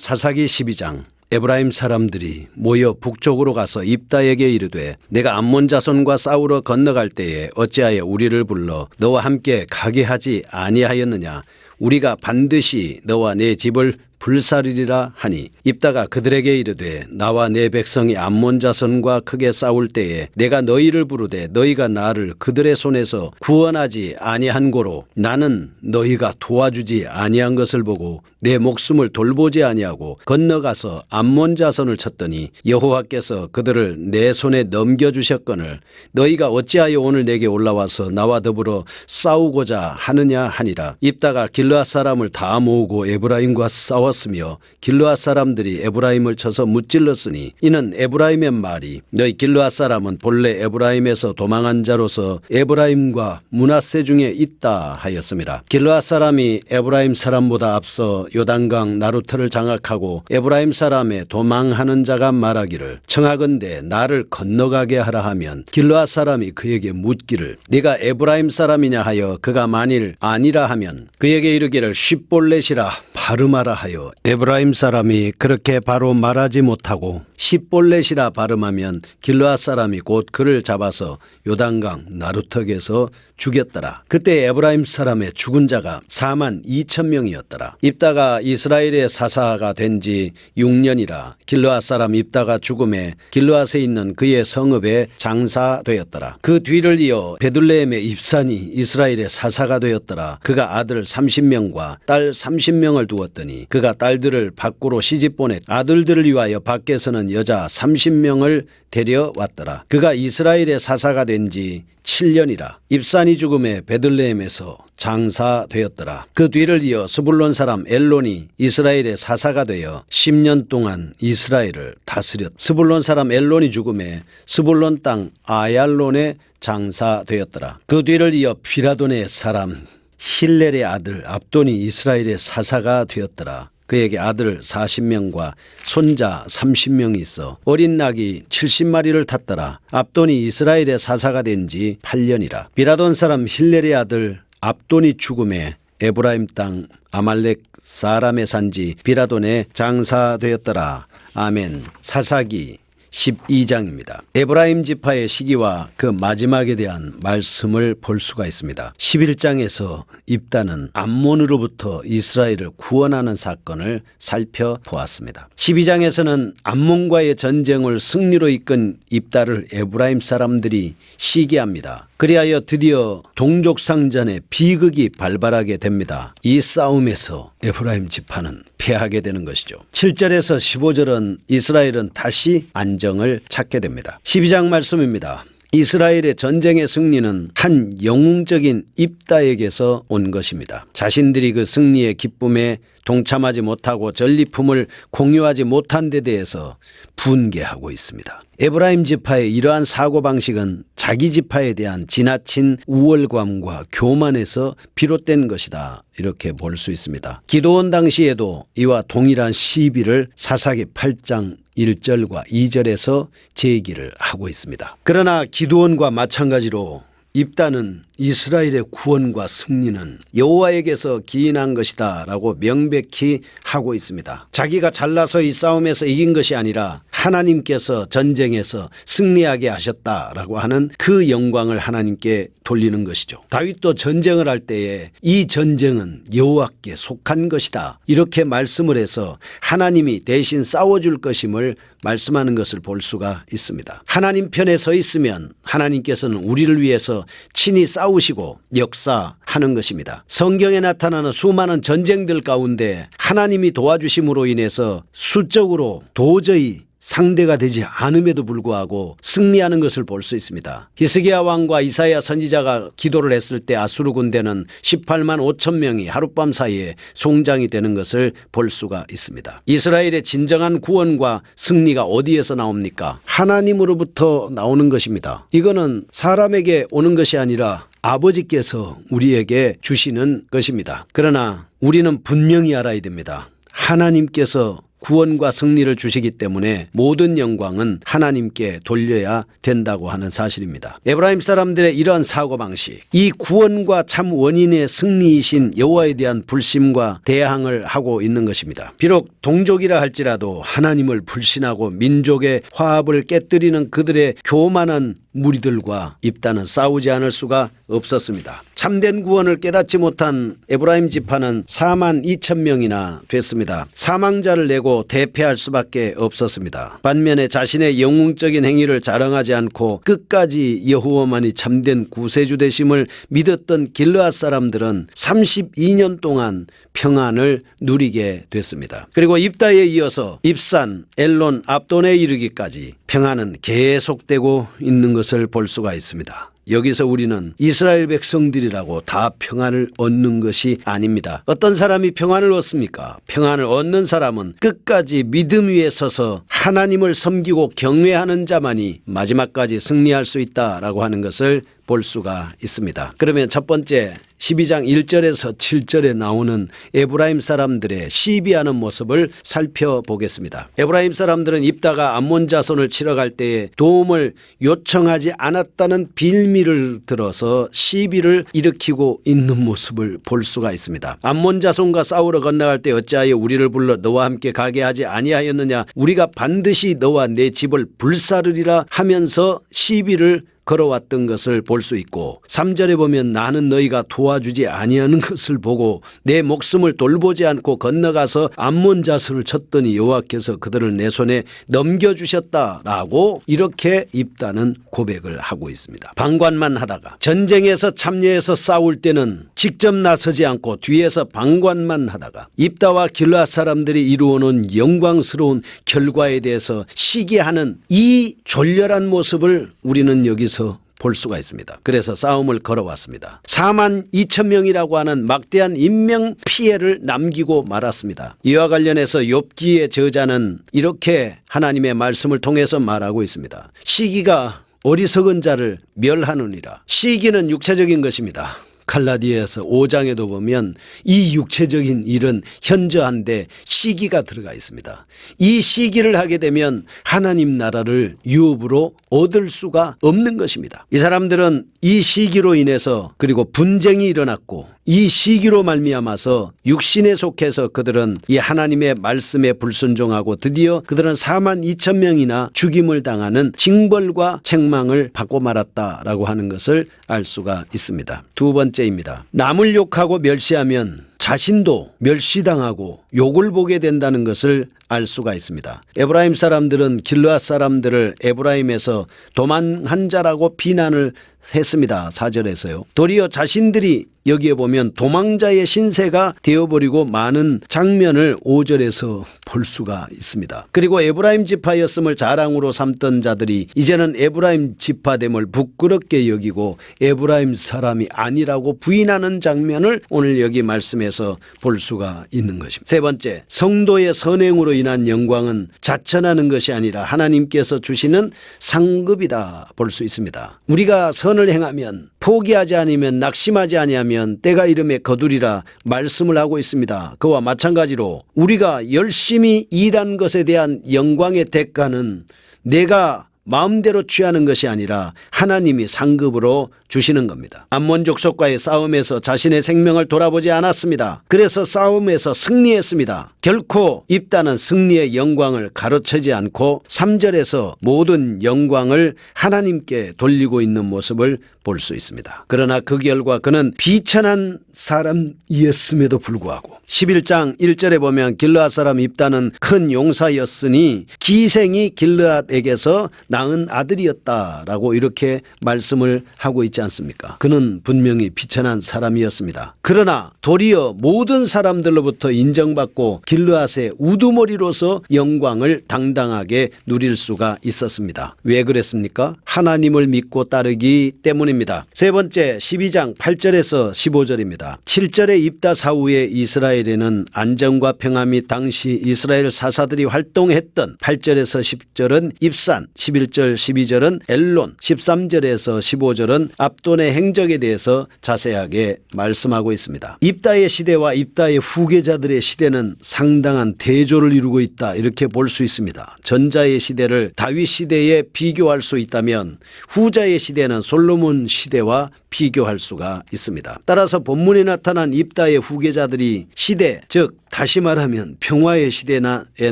사사기 12장. 에브라임 사람들이 모여 북쪽으로 가서 입다에게 이르되 내가 암몬 자손과 싸우러 건너갈 때에 어찌하여 우리를 불러 너와 함께 가게 하지 아니하였느냐. 우리가 반드시 너와 내 집을 불사르리라 하니 입다가 그들에게 이르되 나와 내 백성이 암몬 자손과 크게 싸울 때에 내가 너희를 부르되 너희가 나를 그들의 손에서 구원하지 아니한 고로 나는 너희가 도와주지 아니한 것을 보고 내 목숨을 돌보지 아니하고 건너가서 암몬 자손을 쳤더니 여호와께서 그들을 내 손에 넘겨주셨거늘 너희가 어찌하여 오늘 내게 올라와서 나와 더불어 싸우고자 하느냐 하니라. 입다가 길르앗 사람을 다 모으고 에브라임과 싸웠으며 길르앗 사람들이 에브라임을 쳐서 무찔렀으니 이는 에브라임의 말이 너희 길르앗 사람은 본래 에브라임에서 도망한 자로서 에브라임과 므낫세 중에 있다 하였습니다. 길르앗 사람이 에브라임 사람보다 앞서 요단강 나루터를 장악하고 에브라임 사람의 도망하는 자가 말하기를 청하건대 나를 건너가게 하라 하면 길르앗 사람이 그에게 묻기를 네가 에브라임 사람이냐 하여 그가 만일 아니라 하면 그에게 이르기를 쉿볼렛이라 발음하라 하여 에브라임 사람이 그렇게 바로 말하지 못하고 쉿볼렛이라 발음하면 길르앗 사람이 곧 그를 잡아서 요단강 나루턱에서 죽였더라. 그때 에브라임 사람의 죽은 자가 42,000명이었더라. 입다가 이스라엘의 사사가 된 지 6년이라 길르앗 사람 입다가 죽음에 길르앗에 있는 그의 성읍에 장사되었더라. 그 뒤를 이어 베들레헴의 입산이 이스라엘의 사사가 되었더라. 그가 아들 30명과 딸 30명을 두었더니 그가 딸들을 밖으로 시집 보냈 아들들을 위하여 밖에서는 여자 30명을 데려왔더라. 그가 이스라엘의 사사가 된 지 7년이라 입산이 죽음에 베들레헴에서 장사되었더라. 그 뒤를 이어 스불론 사람 엘론이 이스라엘의 사사가 되어 10년 동안 이스라엘을 다스렸다. 스불론 사람 엘론이 죽음에 스불론 땅 아얄론에 장사되었더라. 그 뒤를 이어 피라돈의 사람 힐렐의 아들 압돈이 이스라엘의 사사가 되었더라. 그에게 아들 40명과 손자 30명이 있어 어린 낙이 70마리를 탔더라. 압돈이 이스라엘의 사사가 된 지 8년이라. 비라돈 사람 힐렐의 아들 압돈이 죽음에 에브라임 땅 아말렉 사람의 산지 비라돈에 장사되었더라. 아멘. 사사기 12장입니다. 에브라임 지파의 시기와 그 마지막에 대한 말씀을 볼 수가 있습니다. 11장에서 입다는 암몬으로부터 이스라엘을 구원하는 사건을 살펴보았습니다. 12장에서는 암몬과의 전쟁을 승리로 이끈 입다를 에브라임 사람들이 시기합니다. 그리하여 드디어 동족상전의 비극이 발발하게 됩니다. 이 싸움에서 에브라임 지파는 패하게 되는 것이죠. 7절에서 15절은 이스라엘은 다시 안정을 찾게 됩니다. 12장 말씀입니다. 이스라엘의 전쟁의 승리는 한 영웅적인 입다에게서 온 것입니다. 자신들이 그 승리의 기쁨에 동참하지 못하고 전리품을 공유하지 못한 데 대해서 분개하고 있습니다. 에브라임 지파의 이러한 사고방식은 자기 지파에 대한 지나친 우월감과 교만에서 비롯된 것이다. 이렇게 볼 수 있습니다. 기드온 당시에도 이와 동일한 시비를 사사기 8장 1절과 2절에서 제기를 하고 있습니다. 그러나 기드온과 마찬가지로 입다는 이스라엘의 구원과 승리는 여호와에게서 기인한 것이다 라고 명백히 하고 있습니다. 자기가 잘나서 이 싸움에서 이긴 것이 아니라 하나님께서 전쟁에서 승리하게 하셨다라고 하는 그 영광을 하나님께 돌리는 것이죠. 다윗도 전쟁을 할 때에 이 전쟁은 여호와께 속한 것이다 이렇게 말씀을 해서 하나님이 대신 싸워줄 것임을 말씀하는 것을 볼 수가 있습니다. 하나님 편에 서 있으면 하나님께서는 우리를 위해서 친히 싸우시고 역사하는 것입니다. 성경에 나타나는 수많은 전쟁들 가운데 하나님이 도와주심으로 인해서 수적으로 도저히 상대가 되지 않음에도 불구하고 승리하는 것을 볼 수 있습니다. 히스기야 왕과 이사야 선지자가 기도를 했을 때 아수르 군대는 18만 5천 명이 하룻밤 사이에 송장이 되는 것을 볼 수가 있습니다. 이스라엘의 진정한 구원과 승리가 어디에서 나옵니까? 하나님으로부터 나오는 것입니다. 이거는 사람에게 오는 것이 아니라 아버지께서 우리에게 주시는 것입니다. 그러나 우리는 분명히 알아야 됩니다. 하나님께서 구원과 승리를 주시기 때문에 모든 영광은 하나님께 돌려야 된다고 하는 사실입니다. 에브라임 사람들의 이러한 사고방식, 이 구원과 참 원인의 승리이신 여호와에 대한 불신과 대항을 하고 있는 것입니다. 비록 동족이라 할지라도 하나님을 불신하고 민족의 화합을 깨뜨리는 그들의 교만한 무리들과 입다는 싸우지 않을 수가 없었습니다. 참된 구원을 깨닫지 못한 에브라임 지파는 4만 2천 명이나 됐습니다. 사망자를 내고 대패할 수밖에 없었습니다. 반면에 자신의 영웅적인 행위를 자랑하지 않고 끝까지 여호와만이 참된 구세주 되심을 믿었던 길르앗 사람들은 32년 동안 평안을 누리게 됐습니다. 그리고 입다에 이어서 입산, 엘론, 압돈에 이르기까지 평안은 계속되고 있는 것을 볼 수가 있습니다. 여기서 우리는 이스라엘 백성들이라고 다 평안을 얻는 것이 아닙니다. 어떤 사람이 평안을 얻습니까? 평안을 얻는 사람은 끝까지 믿음 위에 서서 하나님을 섬기고 경외하는 자만이 마지막까지 승리할 수 있다라고 하는 것을 볼 수가 있습니다. 그러면 첫 번째 12장 1절에서 7절에 나오는 에브라임 사람들의 시비하는 모습을 살펴보겠습니다. 에브라임 사람들은 입다가 암몬 자손을 치러 갈 때에 도움을 요청하지 않았다는 빌미를 들어서 시비를 일으키고 있는 모습을 볼 수가 있습니다. 암몬 자손과 싸우러 건너갈 때 어찌하여 우리를 불러 너와 함께 가게 하지 아니하였느냐, 우리가 반드시 너와 내 집을 불사르리라 하면서 시비를 걸어왔던 것을 볼 수 있고, 3절에 보면 나는 너희가 도와주지 아니하는 것을 보고 내 목숨을 돌보지 않고 건너가서 암몬 자손을 쳤더니 여호와께서 그들을 내 손에 넘겨주셨다라고 이렇게 입다는 고백을 하고 있습니다. 방관만 하다가, 전쟁에서 참여해서 싸울 때는 직접 나서지 않고 뒤에서 방관만 하다가 입다와 길르앗 사람들이 이루어놓은 영광스러운 결과에 대해서 시기하는 이 졸렬한 모습을 우리는 여기서 볼 수가 있습니다. 그래서 싸움을 걸어왔습니다. 4만 2천 명이라고 하는 막대한 인명 피해를 남기고 말았습니다. 이와 관련해서 욥기의 저자는 이렇게 하나님의 말씀을 통해서 말하고 있습니다. 시기가 어리석은 자를 멸하느니라. 시기는 육체적인 것입니다. 갈라디아서 5장에도 보면 이 육체적인 일은 현저한데 시기가 들어가 있습니다. 이 시기를 하게 되면 하나님 나라를 유업으로 얻을 수가 없는 것입니다. 이 사람들은 이 시기로 인해서, 그리고 분쟁이 일어났고 이 시기로 말미암아서 육신에 속해서 그들은 이 하나님의 말씀에 불순종하고 드디어 그들은 4만 2천 명이나 죽임을 당하는 징벌과 책망을 받고 말았다라고 하는 것을 알 수가 있습니다. 두 번째입니다. 남을 욕하고 멸시하면 자신도 멸시당하고 욕을 보게 된다는 것을 알 수가 있습니다. 에브라임 사람들은 길르앗 사람들을 에브라임에서 도망한 자라고 비난을 했습니다. 4절에서요. 도리어 자신들이 여기에 보면 도망자의 신세가 되어버리고 많은 장면을 5절에서 볼 수가 있습니다. 그리고 에브라임 지파였음을 자랑으로 삼던 자들이 이제는 에브라임 지파됨을 부끄럽게 여기고 에브라임 사람이 아니라고 부인하는 장면을 오늘 여기 말씀에서 볼 수가 있는 것입니다. 세 번째, 성도의 선행으로 인한 영광은 자천하는 것이 아니라 하나님께서 주시는 상급이다 볼 수 있습니다. 우리가 선을 행하면, 포기하지 않으면, 낙심하지 아니하면 때가 이름에 거두리라 말씀을 하고 있습니다. 그와 마찬가지로 우리가 열심히 일한 것에 대한 영광의 대가는 내가 마음대로 취하는 것이 아니라 하나님이 상급으로 주시는 겁니다. 암몬 족속과의 싸움에서 자신의 생명을 돌아보지 않았습니다. 그래서 싸움에서 승리했습니다. 결코 입다는 승리의 영광을 가로채지 않고 3절에서 모든 영광을 하나님께 돌리고 있는 모습을 볼 수 있습니다. 그러나 그 결과 그는 비천한 사람이었음에도 불구하고 11장 1절에 보면 길르앗 사람 입다는 큰 용사였으니 기생이 길르앗에게서 낳은 아들이었다라고 이렇게 말씀을 하고 있지 않습니까? 그는 분명히 비천한 사람이었습니다. 그러나 도리어 모든 사람들로부터 인정받고 길르앗의 우두머리로서 영광을 당당하게 누릴 수가 있었습니다. 왜 그랬습니까? 하나님을 믿고 따르기 때문입니다. 세 번째, 12장 8절에서 15절입니다. 7절에 입다 사후에 이스라엘에는 안정과 평화 및 당시 이스라엘 사사들이 활동했던 8절에서 10절은 입산, 11절 12절은 엘론, 13절에서 15절은 압돈의 행적에 대해서 자세하게 말씀하고 있습니다. 입다의 시대와 입다의 후계자들의 시대는 상당한 대조를 이루고 있다, 이렇게 볼 수 있습니다. 전자의 시대를 다윗 시대에 비교할 수 있다면 후자의 시대는 솔로몬 시대와 비교할 수가 있습니다. 따라서 본문에 나타난 입다의 후계자들이 시대, 즉 다시 말하면 평화의 시대에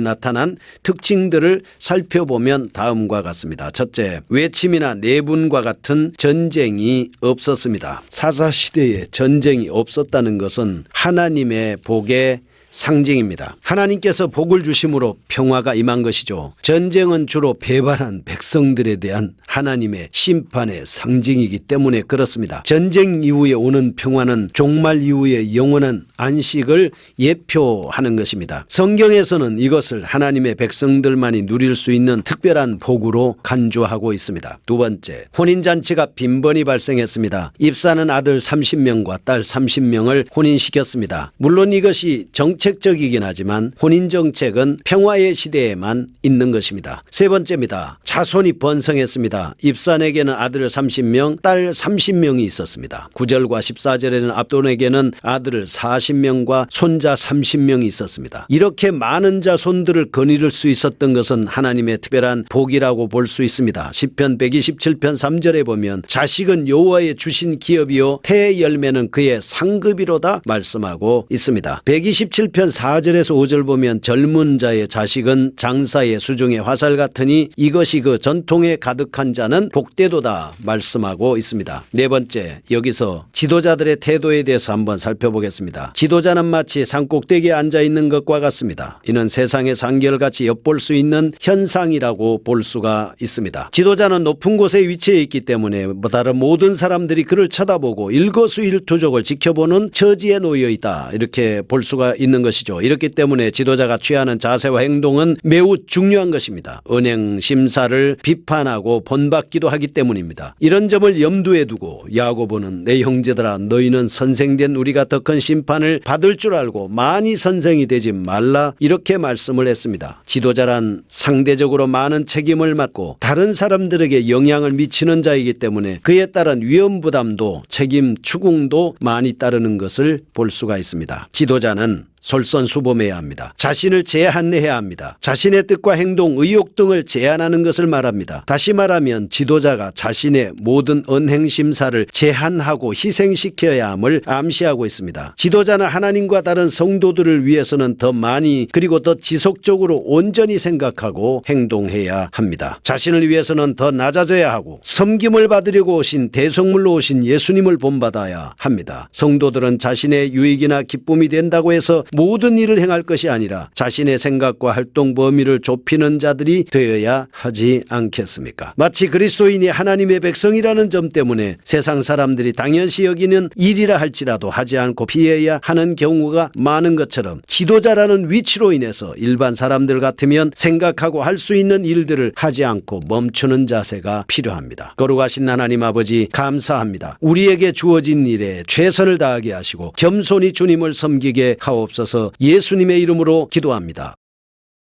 나타난 특징들을 살펴보면 다음과 같습니다. 첫째, 외침이나 내분과 같은 전쟁이 없었습니다. 사사시대에 전쟁이 없었다는 것은 하나님의 복의 상징입니다. 하나님께서 복을 주심으로 평화가 임한 것이죠. 전쟁은 주로 배반한 백성들에 대한 하나님의 심판의 상징이기 때문에 그렇습니다. 전쟁 이후에 오는 평화는 종말 이후의 영원한 안식을 예표하는 것입니다. 성경에서는 이것을 하나님의 백성들만이 누릴 수 있는 특별한 복으로 간주하고 있습니다. 두 번째, 혼인잔치가 빈번히 발생했습니다. 입사는 아들 30명과 딸 30명을 혼인시켰습니다. 물론 이것이 정책적이긴 하지만 혼인정책은 평화의 시대에만 있는 것입니다. 세 번째입니다. 자손이 번성했습니다. 입산에게는 아들 30명, 딸 30명이 있었습니다. 9절과 14절에는 압돈에게는 아들 40명과 손자 30명이 있었습니다. 이렇게 많은 자손들을 거느릴 수 있었던 것은 하나님의 특별한 복이라고 볼 수 있습니다. 시편 127편 3절에 보면 자식은 여호와의 주신 기업이요 태의 열매는 그의 상급이로다 말씀하고 있습니다. 127편 4절에서 5절 보면 젊은 자의 자식은 장사의 수중의 화살 같으니 이것이 그 전통에 가득한 자는 복되도다 말씀하고 있습니다. 네 번째, 여기서 지도자들의 태도에 대해서 한번 살펴보겠습니다. 지도자는 마치 산꼭대기에 앉아있는 것과 같습니다. 이는 세상에서 한결같이 엿볼 수 있는 현상이라고 볼 수가 있습니다. 지도자는 높은 곳에 위치해 있기 때문에 다른 모든 사람들이 그를 쳐다보고 일거수일투족을 지켜보는 처지에 놓여 있다, 이렇게 볼 수가 있는 것이죠. 이렇기 때문에 지도자가 취하는 자세와 행동은 매우 중요한 것입니다. 은행 심사를 비판하고 본받기도 하기 때문입니다. 이런 점을 염두에 두고 야고보는 내 형제들아 너희는 선생된 우리가 더 큰 심판을 받을 줄 알고 많이 선생이 되지 말라, 이렇게 말씀을 했습니다. 지도자란 상대적으로 많은 책임을 맡고 다른 사람들에게 영향을 미치는 자이기 때문에 그에 따른 위험 부담도 책임 추궁도 많이 따르는 것을 볼 수가 있습니다. 지도자는 솔선수범해야 합니다. 자신을 제한해야 합니다. 자신의 뜻과 행동, 의욕 등을 제한하는 것을 말합니다. 다시 말하면 지도자가 자신의 모든 언행심사를 제한하고 희생시켜야 함을 암시하고 있습니다. 지도자는 하나님과 다른 성도들을 위해서는 더 많이 그리고 더 지속적으로 온전히 생각하고 행동해야 합니다. 자신을 위해서는 더 낮아져야 하고 섬김을 받으려고 오신 대속물로 오신 예수님을 본받아야 합니다. 성도들은 자신의 유익이나 기쁨이 된다고 해서 모든 일을 행할 것이 아니라 자신의 생각과 활동 범위를 좁히는 자들이 되어야 하지 않겠습니까? 마치 그리스도인이 하나님의 백성이라는 점 때문에 세상 사람들이 당연시 여기는 일이라 할지라도 하지 않고 피해야 하는 경우가 많은 것처럼 지도자라는 위치로 인해서 일반 사람들 같으면 생각하고 할 수 있는 일들을 하지 않고 멈추는 자세가 필요합니다. 거룩하신 하나님 아버지, 감사합니다. 우리에게 주어진 일에 최선을 다하게 하시고 겸손히 주님을 섬기게 하옵소서. 예수님의 이름으로 기도합니다.